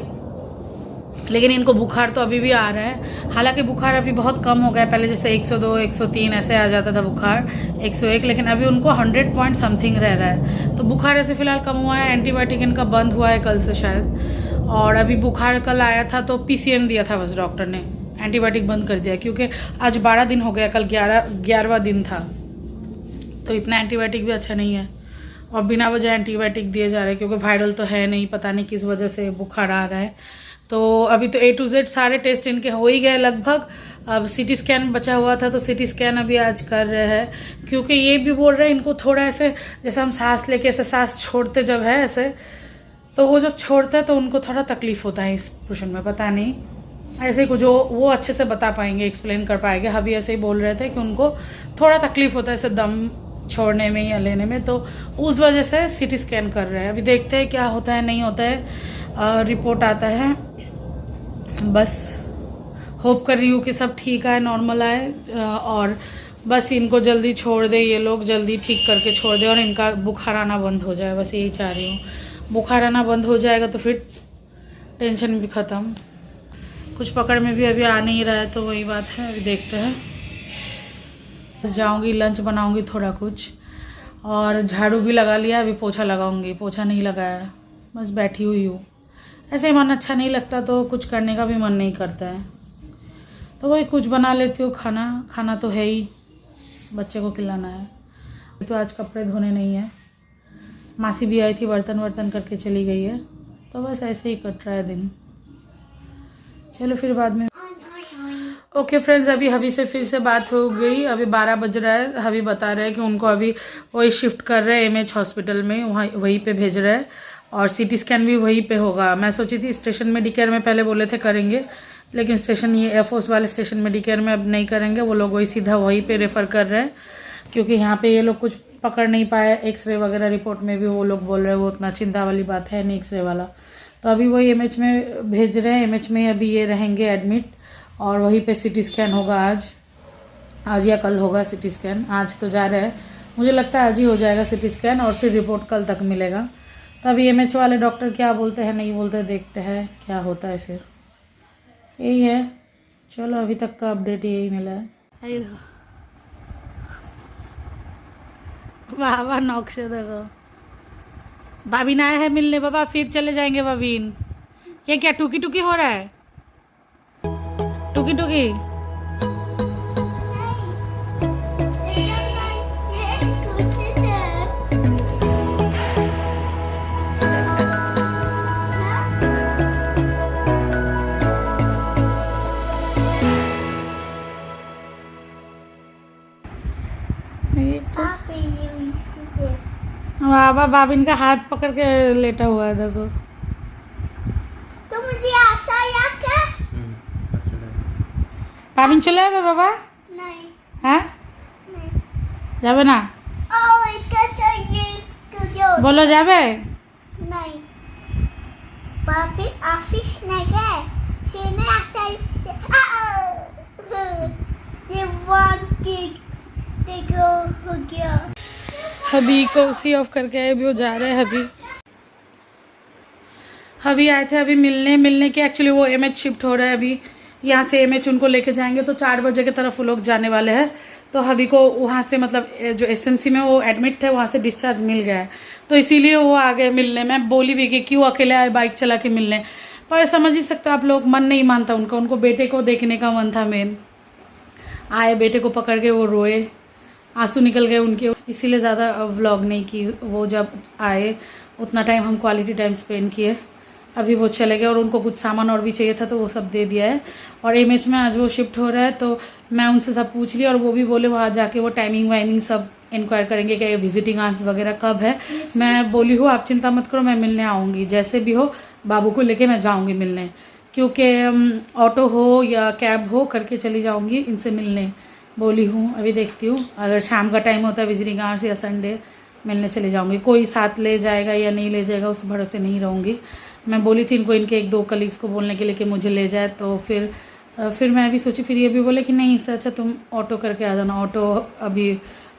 Speaker 1: लेकिन इनको बुखार तो अभी भी आ रहा है। हालांकि बुखार अभी बहुत कम हो गया, पहले जैसे 102 103 ऐसे आ जाता था बुखार, 101, लेकिन अभी उनको 100 पॉइंट समथिंग रह रहा है। तो बुखार ऐसे फ़िलहाल कम हुआ है, एंटीबायोटिक इनका बंद हुआ है कल से शायद। और अभी बुखार कल आया था तो PCM दिया था, बस डॉक्टर ने एंटीबायोटिक बंद कर दिया, क्योंकि आज 12 दिन हो गया, कल 11वां दिन था, तो इतना एंटीबायोटिक भी अच्छा नहीं है। और बिना वजह एंटीबायोटिक दिए जा रहे हैं, क्योंकि वायरल तो है नहीं, पता नहीं किस वजह से बुखार आ रहा है। तो अभी तो A to Z सारे टेस्ट इनके हो ही गए लगभग। अब CT स्कैन बचा हुआ था, तो CT स्कैन अभी आज कर रहे हैं, क्योंकि ये भी बोल रहे हैं इनको थोड़ा ऐसे, जैसे हम सांस लेके ऐसे सांस छोड़ते जब है ऐसे, तो वो जब छोड़ता है तो उनको थोड़ा तकलीफ होता है इस पोर्शन में, पता नहीं ऐसे कुछ, वो अच्छे से बता पाएंगे, एक्सप्लेन कर पाएंगे। अभी ऐसे ही बोल रहे थे कि उनको थोड़ा तकलीफ होता है ऐसे दम छोड़ने में या लेने में, तो उस वजह से CT स्कैन कर रहे हैं। अभी देखते हैं क्या होता है नहीं होता है, रिपोर्ट आता है। बस होप कर रही हूँ कि सब ठीक आए, नॉर्मल आए, और बस इनको जल्दी छोड़ दे, ये लोग जल्दी ठीक करके छोड़ दे और इनका बुखार आना बंद हो जाए, बस यही चाह रही हूँ। बुखार आना बंद हो जाएगा तो फिर टेंशन भी ख़त्म। कुछ पकड़ में भी अभी आ नहीं रहा है, तो वही बात है, अभी देखते हैं। जाऊंगी, लंच बनाऊंगी थोड़ा कुछ, और झाड़ू भी लगा लिया, अभी पोछा लगाऊंगी। पोछा नहीं लगाया, बस बैठी हुई हूँ। ऐसे ही मन अच्छा नहीं लगता तो कुछ करने का भी मन नहीं करता है, तो वही कुछ बना लेती हूँ। खाना तो है ही, बच्चे को खिलाना है। तो आज कपड़े धोने नहीं है, मासी भी आई थी, बर्तन वर्तन करके चली गई है, तो बस ऐसे ही कट रहा है दिन। चलो फिर बाद में। ओके फ्रेंड्स, अभी हबी से फिर से बात हो गई। अभी 12 बज रहा है। हबी बता रहे हैं कि उनको अभी वही शिफ्ट कर रहे हैं MH हॉस्पिटल में, वहीं पे भेज रहे हैं, और CT स्कैन भी वहीं पे होगा। मैं सोची थी स्टेशन मेडिकेयर में पहले बोले थे करेंगे, लेकिन स्टेशन ये एयरफोर्स वाले स्टेशन मेडिकेयर में अब नहीं करेंगे। वो लोग वही सीधा वहीं पे रेफ़र कर रहे हैं, क्योंकि यहाँ पे ये लोग कुछ पकड़ नहीं पाए। एक्सरे वगैरह रिपोर्ट में भी वो लोग बोल रहे हैं वो उतना चिंता वाली बात है नहीं, एक्सरे वाला। तो अभी वही MH में भेज रहे हैं। MH में अभी ये रहेंगे एडमिट, और वहीं पे CT स्कैन होगा आज या कल होगा CT स्कैन। आज तो जा रहे हैं, मुझे लगता है आज ही हो जाएगा CT स्कैन, और फिर रिपोर्ट कल तक मिलेगा। तो अभी MH वाले डॉक्टर क्या बोलते हैं नहीं बोलते, देखते हैं क्या होता है फिर। यही है, चलो अभी तक का अपडेट यही मिला है। वाह वाह, नौक से देखो। बाबिन आया है मिलने, बाबा फिर चले जाएंगे बाबिन। ये क्या टुकी टुकी हो रहा है? टुकी टुकी बाबा बाबिन का हाथ पकड़ के लेटा हुआ है, देखो।
Speaker 2: तो मुझे आशा या क्या?
Speaker 1: बाबिन चले आवे बाबा?
Speaker 2: नहीं
Speaker 1: हाँ
Speaker 2: नहीं।
Speaker 1: जाबे ना? बोलो जाबे?
Speaker 2: नहीं पापी ऑफिस नहीं गए, सीने आशा ये वन केक देखो हो गया।
Speaker 1: हबी को सी ऑफ करके आए, अभी वो जा रहे हैं। हबी आए थे अभी मिलने के, एक्चुअली वो MH शिफ्ट हो रहा है अभी। यहाँ से MH उनको लेके जाएंगे, तो 4 बजे की तरफ वो लोग जाने वाले हैं। तो हबी को वहाँ से, मतलब जो SMC में वो एडमिट थे, वहाँ से डिस्चार्ज मिल गया है, तो इसीलिए वो आ गए मिलने। मैं बोली भी कि क्यों अकेले आए बाइक चला के मिलने, पर समझ ही सकते आप लोग, मन नहीं मानता उनका। उनको बेटे को देखने का मन था मेन। आए, बेटे को पकड़ के वो रोए, आंसू निकल गए उनके, इसीलिए ज़्यादा व्लॉग नहीं की। वो जब आए उतना टाइम हम क्वालिटी टाइम स्पेंड किए। अभी वो चले गए, और उनको कुछ सामान और भी चाहिए था तो वो सब दे दिया है। और MH में आज वो शिफ्ट हो रहा है, तो मैं उनसे सब पूछ लिया, और वो भी बोले वहाँ जाके वो टाइमिंग वाइमिंग सब इंक्वायर करेंगे कि विजिटिंग आवर्स वगैरह कब है। मैं बोली हूँ आप चिंता मत करो, मैं मिलने आऊँगी, जैसे भी हो बाबू को लेके मैं जाऊँगी मिलने, क्योंकि ऑटो हो या कैब हो करके चली जाऊँगी इनसे मिलने, बोली हूँ। अभी देखती हूँ, अगर शाम का टाइम होता है विजिटिंग आवर्स या संडे, मिलने चले जाऊँगी। कोई साथ ले जाएगा या नहीं ले जाएगा उस भरोसे नहीं रहूँगी। मैं बोली थी इनको, इनके 1-2 कलीग्स को बोलने के लिए कि मुझे ले जाए, तो फिर मैं भी सोची, फिर ये भी बोले कि नहीं, इससे अच्छा तुम ऑटो करके आ जाना। ऑटो अभी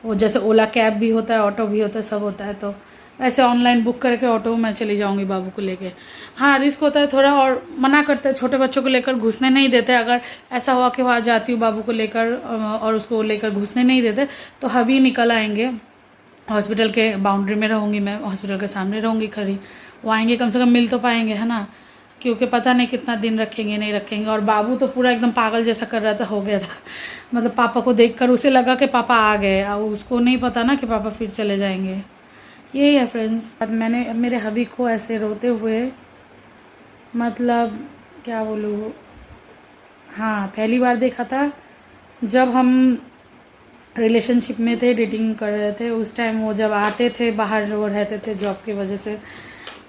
Speaker 1: वो जैसे ओला कैब भी होता है, ऑटो भी होता है, सब होता है, तो ऐसे ऑनलाइन बुक करके ऑटो मैं चली जाऊंगी बाबू को लेके। हाँ, रिस्क होता है थोड़ा, और मना करते हैं, छोटे बच्चों को लेकर घुसने नहीं देते। अगर ऐसा हुआ कि वहाँ जाती हूँ बाबू को लेकर और उसको लेकर घुसने नहीं देते, तो हबी निकल आएंगे। हॉस्पिटल के बाउंड्री में रहूँगी मैं, हॉस्पिटल के सामने रहूँगी खड़ी। वो आएंगे, कम से कम मिल तो पाएंगे, है ना, क्योंकि पता नहीं कितना दिन रखेंगे नहीं रखेंगे। और बाबू तो पूरा एकदम पागल जैसा कर रहा था, हो गया था, मतलब पापा को देखकर उसे लगा कि पापा आ गए, और उसको नहीं पता ना कि पापा फिर चले जाएंगे। यही है फ्रेंड्स। मैंने मेरे हबी को ऐसे रोते हुए, मतलब क्या बोलूँ, हाँ पहली बार देखा था जब हम रिलेशनशिप में थे, डेटिंग कर रहे थे। उस टाइम वो जब आते थे, बाहर वो रहते थे जॉब की वजह से,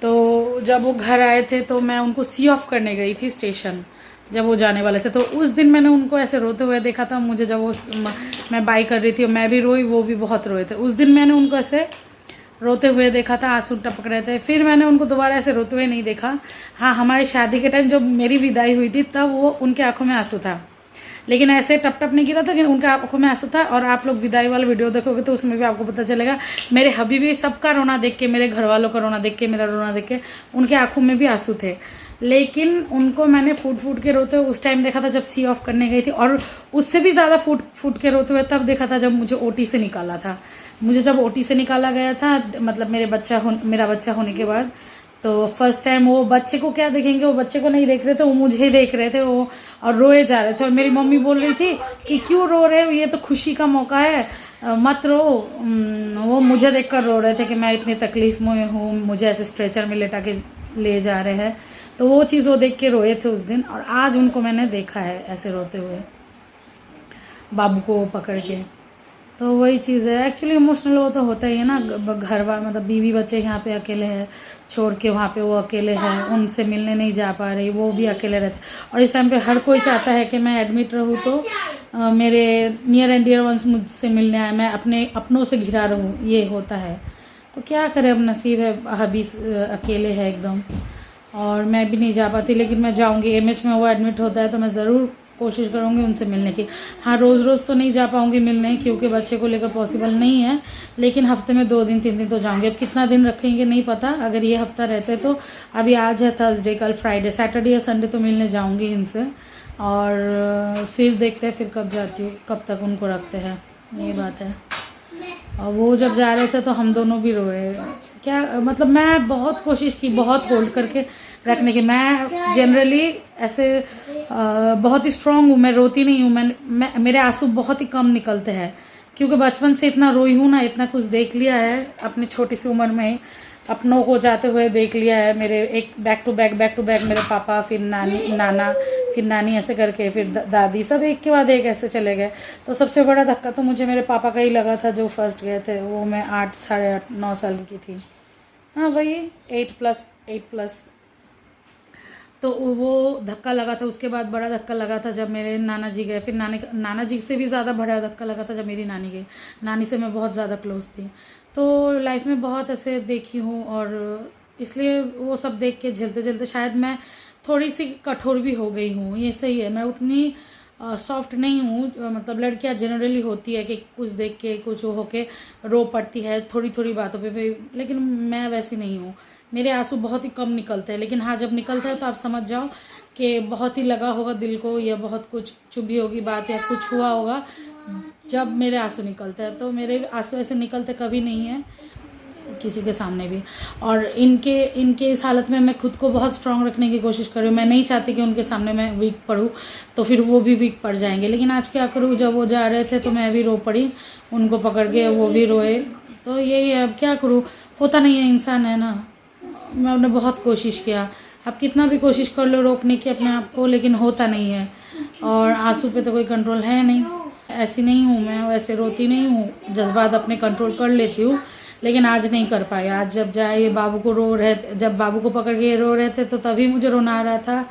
Speaker 1: तो जब वो घर आए थे तो मैं उनको सी ऑफ करने गई थी स्टेशन, जब वो जाने वाले थे। तो उस दिन मैंने उनको ऐसे रोते हुए देखा था। मुझे जब वो मैं बाई कर रही थी, मैं भी रोई, वो भी बहुत रोए थे। उस दिन मैंने उनको ऐसे रोते हुए देखा था, आंसू टपक रहे थे। फिर मैंने उनको दोबारा ऐसे रोते हुए नहीं देखा। हाँ, हमारी शादी के टाइम जब मेरी विदाई हुई थी, तब वो उनके आंखों में आंसू था, लेकिन ऐसे टप टप नहीं गिरा था, लेकिन उनके आंखों में आंसू था। और आप लोग विदाई वाला वीडियो देखोगे तो उसमें भी आपको पता चलेगा, मेरे हबीबी सबका रोना देख के, मेरे घर वालों का रोना देख के, मेरा रोना देख के उनके आंखों में भी आंसू थे। लेकिन उनको मैंने फूट के रोते हुए उस टाइम देखा था जब सी ऑफ करने गई थी, और उससे भी ज़्यादा फूट के रोते हुए तब देखा था जब मुझे ओटी से निकाला था। मुझे जब ओटी से निकाला गया था, मतलब मेरा बच्चा होने के बाद, तो फर्स्ट टाइम वो बच्चे को क्या देखेंगे, वो बच्चे को नहीं देख रहे थे, वो मुझे ही देख रहे थे वो, और रोए जा रहे थे। और मेरी मम्मी बोल रही थी कि क्यों रो रहे हो, ये तो खुशी का मौका है, मत रो। वो मुझे देखकर रो रहे थे कि मैं इतनी तकलीफ में हूँ, मुझे ऐसे स्ट्रेचर में लेटा के ले जा रहे हैं। तो वो चीज़ वो देख के रोए थे उस दिन, और आज उनको मैंने देखा है ऐसे रोते हुए बाबू को पकड़ के। तो वही चीज़ है, एक्चुअली इमोशनल वो तो होता ही है ना। घर मतलब बीवी बच्चे यहाँ पे अकेले हैं, छोड़ के वहाँ पे वो अकेले हैं, उनसे मिलने नहीं जा पा रही, वो भी अकेले रहते। और इस टाइम पे हर कोई चाहता है कि मैं एडमिट रहूँ तो मेरे नियर एंड डियर वंस मुझसे मिलने आए, मैं अपनों से घिरा रहूँ, ये होता है। तो क्या करें, अब नसीब है, हबी अकेले है एकदम, और मैं भी नहीं जा पाती। लेकिन मैं जाऊँगी, एमएच में वो एडमिट होता है तो मैं ज़रूर कोशिश करूँगी उनसे मिलने की। हाँ, रोज़ रोज़ तो नहीं जा पाऊँगी मिलने, क्योंकि बच्चे को लेकर पॉसिबल नहीं है, लेकिन हफ्ते में 2 दिन 3 दिन तो जाऊँगी। अब कितना दिन रखेंगे नहीं पता, अगर ये हफ्ता रहते तो अभी आज है थर्सडे, कल फ्राइडे, सैटरडे या संडे तो मिलने जाऊँगी इनसे, और फिर देखते हैं फिर कब जाती हूँ, कब तक उनको रखते हैं, ये बात है। और वो जब जा रहे थे तो हम दोनों भी रोए। क्या मतलब, मैं बहुत कोशिश की, बहुत होल्ड करके रखने की। मैं जनरली ऐसे बहुत ही स्ट्रॉन्ग हूँ, मैं रोती नहीं हूँ। मैं मेरे आंसू बहुत ही कम निकलते हैं, क्योंकि बचपन से इतना रोई हूँ ना, इतना कुछ देख लिया है अपनी छोटी सी उम्र में ही, अपनों को जाते हुए देख लिया है। मेरे एक बैक टू बैक मेरे पापा, फिर नाना, फिर नानी, ऐसे करके फिर दादी, सब एक के बाद एक ऐसे चले गए। तो सबसे बड़ा धक्का तो मुझे मेरे पापा का ही लगा था, जो फर्स्ट गए थे। वो मैं 8, साढ़े 8, 9 साल की थी, हाँ वही 8+। तो वो धक्का लगा था। उसके बाद बड़ा धक्का लगा था जब मेरे नाना जी गए। फिर नाना जी से भी ज़्यादा बड़ा धक्का लगा था जब मेरी नानी गई। नानी से मैं बहुत ज़्यादा क्लोज थी। तो लाइफ में बहुत ऐसे देखी हूँ, और इसलिए वो सब देख के झेलते शायद मैं थोड़ी सी कठोर भी हो गई हूँ। ये सही है, मैं उतनी सॉफ्ट नहीं हूँ। मतलब लड़कियाँ जनरली होती है कि कुछ देख के कुछ होके रो पड़ती है थोड़ी बातों पे, लेकिन मैं वैसी नहीं हूँ। मेरे आंसू बहुत ही कम निकलते हैं, लेकिन हाँ, जब निकलते हैं तो आप समझ जाओ कि बहुत ही लगा होगा दिल को, या बहुत कुछ चुभी होगी बात, या कुछ हुआ होगा जब मेरे आंसू निकलते हैं। तो मेरे आंसू ऐसे निकलते कभी नहीं है किसी के सामने भी। और इनके इस हालत में मैं खुद को बहुत स्ट्रांग रखने की कोशिश कर रही हूँ। मैं नहीं चाहती कि उनके सामने मैं वीक पड़ूँ, तो फिर वो भी वीक पड़ जाएंगे। लेकिन आज क्या करूँ, जब वो जा रहे थे तो मैं भी रो पड़ी, उनको पकड़ के, वो भी रोए। तो यही है, अब क्या करूँ, होता नहीं है, इंसान है ना। मैंने बहुत कोशिश किया, अब कितना भी कोशिश कर लो रोकने की अपने आप को, लेकिन होता नहीं है। और आंसू पे तो कोई कंट्रोल है नहीं। ऐसी नहीं हूँ मैं, वैसे रोती नहीं हूँ, जज्बात अपने कंट्रोल कर लेती हूँ, लेकिन आज नहीं कर पाई। आज जब जाए ये बाबू को जब बाबू को पकड़ के रो रहे थे तो तभी मुझे रोना आ रहा था,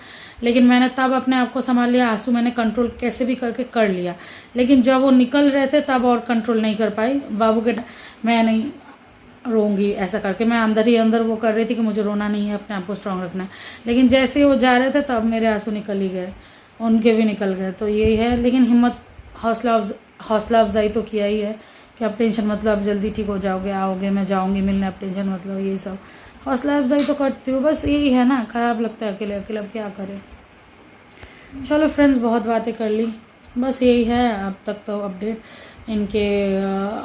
Speaker 1: लेकिन मैंने तब अपने आप को संभाल लिया। आंसू मैंने कंट्रोल कैसे भी करके कर लिया, लेकिन जब वो निकल रहे थे तब और कंट्रोल नहीं कर पाई। बाबू के मैं नहीं रोऊंगी ऐसा करके, मैं अंदर ही अंदर वो कर रही थी कि मुझे रोना नहीं है, अपने आप को स्ट्रांग रखना है। लेकिन जैसे ही वो जा रहे थे तब मेरे आंसू निकल ही गए, उनके भी निकल गए। तो यही है, लेकिन हिम्मत, हौसला अफजाई तो किया ही है कि अब टेंशन मतलब, जल्दी ठीक हो जाओगे, आओगे, मैं जाऊंगी मिलने, अब टेंशन मतलब, यही सब हौसला अफजाई तो करती हूँ। बस यही है ना, ख़राब लगता है अकेले अकेले, अब क्या करें। चलो फ्रेंड्स, बहुत बातें कर ली, बस यही है अब तक तो अपडेट इनके।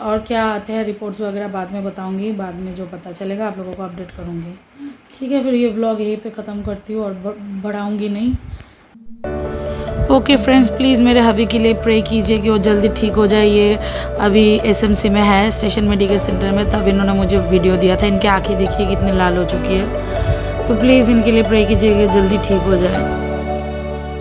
Speaker 1: और क्या आते हैं रिपोर्ट्स वगैरह बाद में बताऊंगी, बाद में जो पता चलेगा आप लोगों को अपडेट करूंगी। ठीक है, फिर ये व्लॉग यहीं पे ख़त्म करती हूँ और बढ़ाऊंगी नहीं। ओके फ्रेंड्स, प्लीज़ मेरे हबी के लिए प्रे कीजिए कि वो जल्दी ठीक हो जाए। ये अभी एसएमसी में है, स्टेशन मेडिकल सेंटर में, तब इन्होंने मुझे वीडियो दिया था। इनकी आँखें देखिए कितनी लाल हो चुकी है, तो प्लीज़ इनके लिए प्रे कीजिए कि जल्दी ठीक हो जाए।